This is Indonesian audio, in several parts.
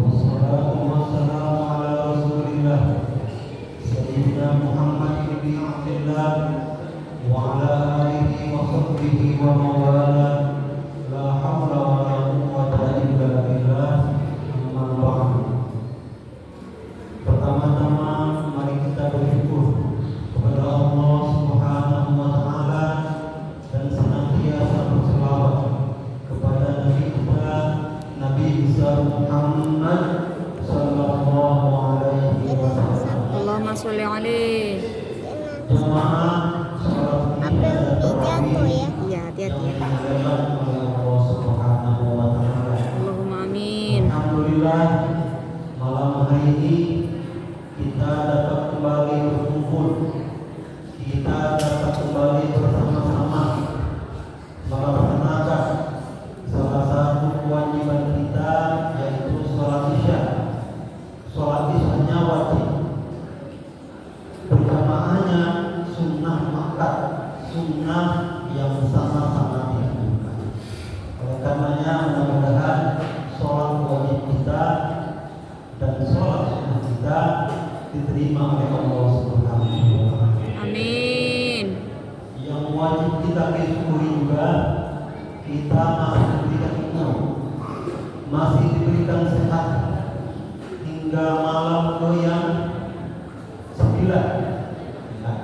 Wassalatu wassalamu ala Rasulillah Sayyidina Muhammad ibn Abdillah wa ala alihi wa sahbihi wa mawala la hawla wa la quwwata illa billah amma ba'd. Pertama-tama mari kita bersyukur kepada Allah Subhanahu wa taala dan senantiasa berselawat kepada Nabi kita Nabi besar Muhammad sallallahu alaihi wasallam. Allahumma sholli alaihi. Jemaah salat Jatuh ya. Iya, hati-hati ya. Allah Subhanahu wa taala. Allahumma amin. Alhamdulillah malam hari ini kita dapat kembali berkumpul. Kita dapat kembali bersama-sama melaksanakan salah satu kewajiban kita, yaitu sholat isya. Sholat isyanya wajib, berjamaahnya sunnah muakkad, sunnah yang sangat-sangat dianjurkan. Oleh karenanya mudah-mudahan sholat wajib kita dan sholat sunnah kita diterima oleh Allah Subhanahu wa taala. Amin. Yang wajib kita syukuri juga, kita masih diberikan umur, masih diberikan sehat hingga malam goyang 9. Nah,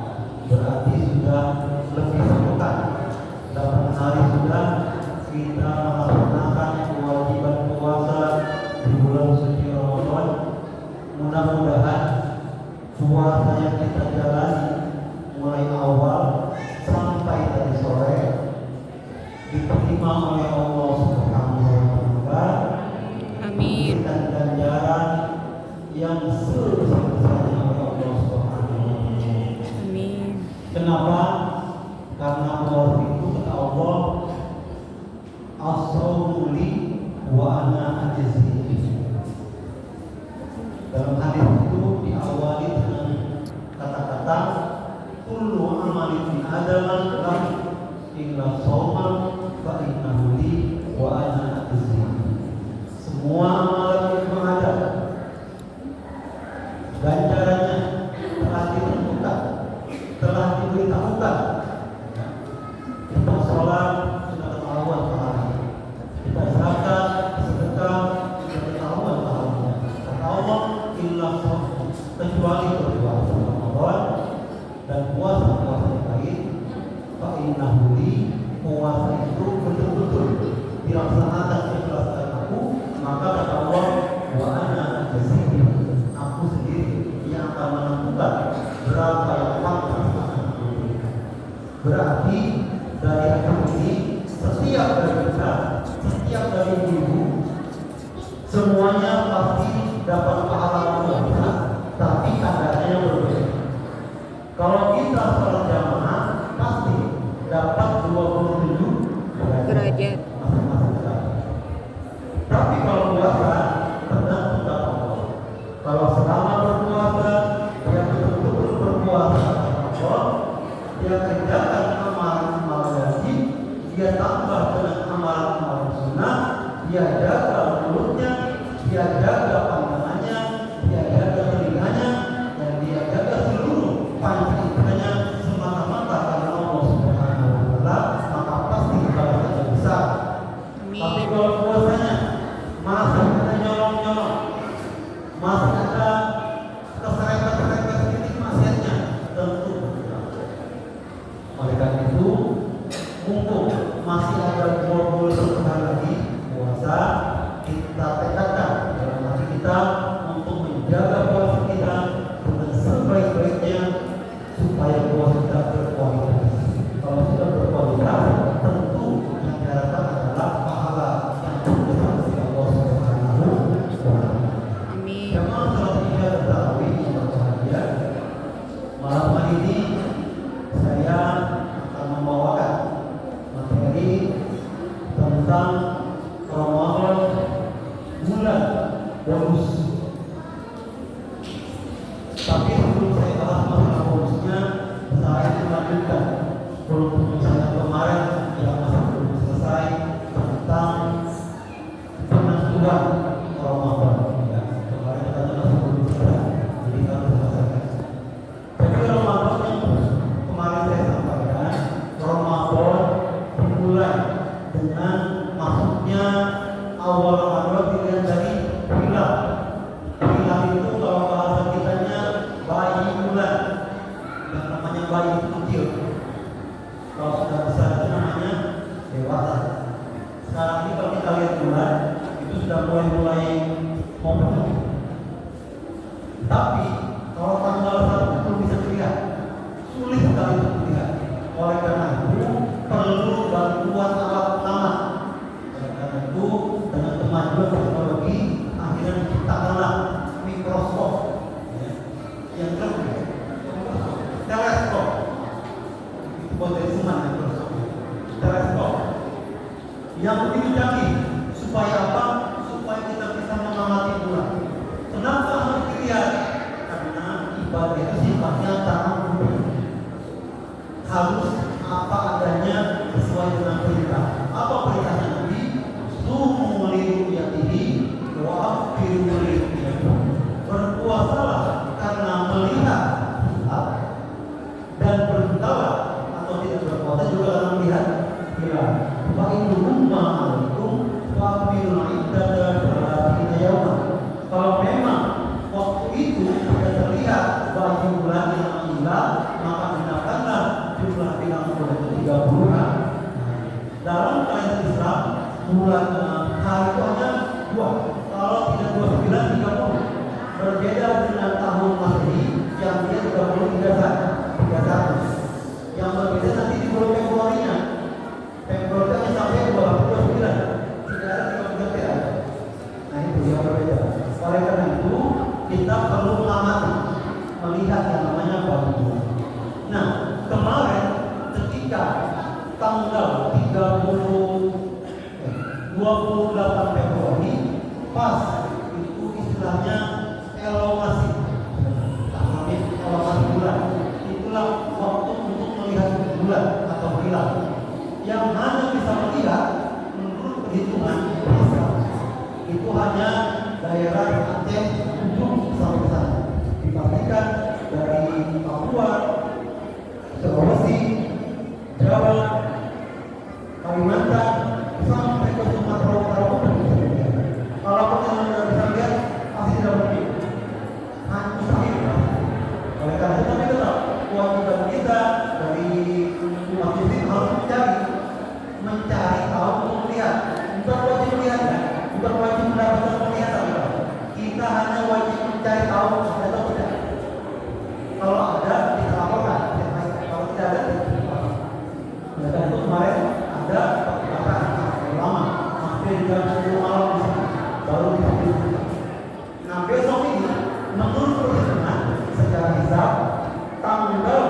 berarti sudah lebih sepekan, 8 hari sudah kita melaksanakan kewajiban puasa di bulan suci Ramadan. Mudah-mudahan puasa yang kita jalani mulai awal sampai tadi sore diterima oleh Allah Subhanahu wa taala. Amin. Dan ganjaran yang sebesar-besarnya oleh Allah Subhanahu wa taala. Amin. Kenapa? Karena Allah itu kata Allah, as-shawmu li wa ana ajzi. Dalam hadis itu diawali dengan kata-kata kullu amali fi adaman lahu illa shawman fa innahu li wa ana ajzi. Semua amalan Ibnu Adam ganjarannya telah ditentukan, telah diberitahukan. Kita sholat sudah ketahuan pahalanya, kita zakat, sedekah sudah ketahuan pahalanya. Kata Allah, illa shawman, kecuali berpuasa Ramadan dan puasa-puasa yang lain. Fa innahu li, puasa itu betul-betul dilaksanakan ikhlas karena aku, maka kata Allah, wa ana ajzi, aku sendiri yang akan menentukan berapa yang pantas akan aku berikan. Berarti dari hadis ini setiap dari kita, setiap dari ibu, semuanya pasti dapat pahala puasa, tapi kadarnya yang berbeda. Kalau kita sholat jamaah pasti dapat 27 Derajat. masing-masing derajat. Tapi kalau puasa tergantung kepada Allah. Kalau selama berpuasa dia betul-betul berpuasa Allah, dia kerjakan amalan-amalan wajib, dia tambah dengan amalan-amalan sunnah, dia jaga mulutnya, dia jaga pandangannya, dia jaga telinganya, dan dia jaga seluruh panca indera semata-mata karena Allah Subhanahu wa taala, maka pasti balasannya besar. Tapi Amin. kalau puasanya masih ada nyolong-nyolong, masih ada keserempet-serempet sedikit maksiatnya, tentu tidak. Oleh karena itu, mumpung masih ada 21 hari lagi puasa, kita tekadkan dalam hati kita untuk menjaga puasa kita dengan sebaik-baiknya supaya puasa kita berkualitas. Kalau sudah berkualitas, tentu yang diharapkan adalah pahala yang terbesar dari Allah Subhanahu wa taala. Amin. Jemaah salat isya dan tarawih yang berbahagia, malam hari ini saya akan membawakan materi tentang Ramadan, bulan bonus. Tapi sebelum saya bahas masalah bonusnya, saya melanjutkan pembicaraan kemarin yang masih belum selesai tentang penentuan Ramadan. mulai mau penuh. Tapi kalau tanggal 1 belum bisa dilihat, sulit sekali untuk dilihat. Oleh karena itu perlu bantuan alat pengaman. Oleh karena itu dengan kemajuan teknologi akhirnya diciptakanlah mikroskop, ya, yang teleskop. Itu dari seman mikroskop. Teleskop yang begitu canggih supaya apa? Supaya kita bisa mengamati bulan. Kenapa harus dilihat? Karena ibadah itu sifatnya tanam bumi. Harus apa adanya sesuai dengan perintah. Apa perintahnya Nabi? Sumu liruyatihi wa afiru liruyatihi. Berpuasalah karena melihat hilal, dan berhutalah atau tidak berpuasa juga karena melihat hilal. Wa innuhum ma'alaikum wa afiru iddata yawman. Kalau memang waktu itu tidak terlihat bagi bulan yang hilal, maka gunakanlah jumlah bilang bulan 30 hari. Dalam kalender Islam, bulan hari itu hanya 2. Kalau tidak 29, 30. Berbeda dengan tahun Masehi yang dia 33 saja, 31. Yang berbeda nanti di bulan Februarinya. Februari hanya sampai 29. Tidak ada 33 tidak. Nah itu yang berbeda. Oleh karena itu kita perlu mengamati, melihat yang namanya bulan. Nah kemarin ketika tanggal 28 Februari pas itu istilahnya elongasi, elongasi bulan. Itulah waktu untuk melihat bulan atau hilal yang hanya bisa melihat menurut perhitungan Islam itu hanya daerah Aceh ujung sampai sana. Dipastikan dari Papua, Sulawesi, Jawa, Kalimantan sampai ke Sumatera Utara pun bisa dilihat. Kalau kita tidak bisa lihat, pasti tidak mungkin. Mustahil. Oleh karena itu kita tahu kewajiban kita dari umat Muslim harus mencari tahu untuk melihat. Bukan wajib melihat ya, bukan wajib mendapatkan penglihatan. Kita hanya wajib mencari tahu ada atau tidak. Kalau ada kita laporkan, kalau tidak ada kita laporkan. Oleh karena itu kemarin ada perkembangan ulama, hampir jam 10 malam di sini baru dipublikasi. Nah besok ini menurut perhitungan secara hisab tanggal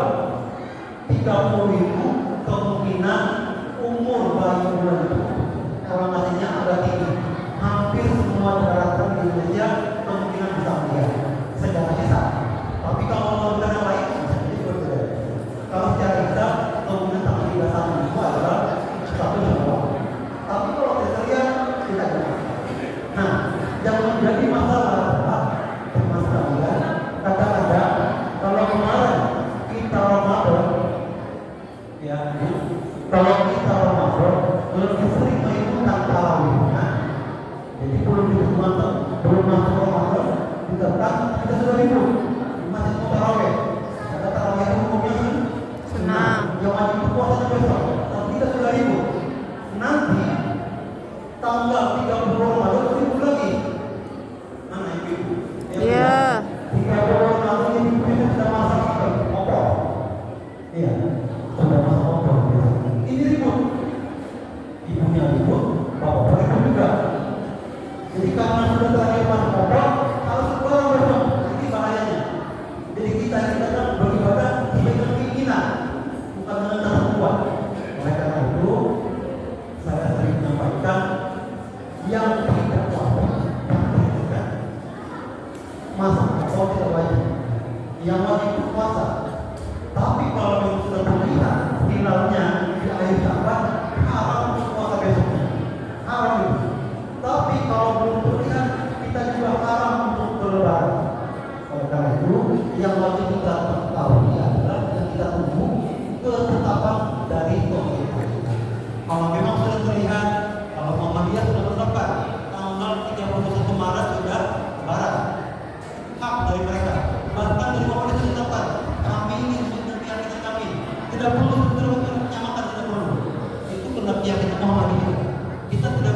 30.000 kemungkinan umur bayi bulan itu kalau masihnya ada tinggi. Hampir semua daratan di Indonesia kemungkinan bisa melihat secara hisab. Tapi kalau menurut yang lain bisa jadi berbeda. Kalau secara hisab kemungkinan tanggal 31 itu adalah satu Syawal. Tapi kalau kita lihat tidak ada. Nah, yang menjadi masalah adalah permasalahan kadang-kadang kalau kemarin kita Ramadan, ya, kalau kita Ramadan lebih sering mengikuti tarawihnya. Jadi belum dihitung belum masuk Ramadan, kita sudah ribut masih mau tarawih. Kata tarawih itu hukumnya senang. Yang wajib puasa besok. Kita sudah ribut. Nanti tanggal 30 Ramadan ribut lagi. Mana ibu? Iya. 30 Ramadan ini ibu sudah masak opor. Iya, sudah masak opor. Ini ribut. Ibunya ribut, bapak ribut juga. Jadi karena sudah terakhir masak opor, harus keluar besok. Ini bahayanya. Jadi kita beribadah dengan keinginan, bukan dengan ketentuan. Oleh karena itu, saya sering menyampaikan yang tidak wajib tidak masa atau tidak wajib. Yang wajib itu puasa. Tapi kalau memang sudah terlihat hilalnya di akhir Sya'ban, haram untuk puasa besoknya. Haram itu. Tapi kalau belum terlihat, kita juga haram untuk berlebaran. Oleh karena itu, yang wajib kita ketahui adalah yang kita tunggu ketetapan dari pemerintah. Kalau memang sudah terlihat, kalau Muhammadiyah sudah berdebat tanggal 31 Maret sudah Lebaran, hak dari mereka. Bahkan dari Muhammadiyah sudah dapat. Kami ini untuk keyakinan kami. Tidak perlu menyamakan, tidak perlu. Itu benar keyakinan Muhammadiyah. Kita tidak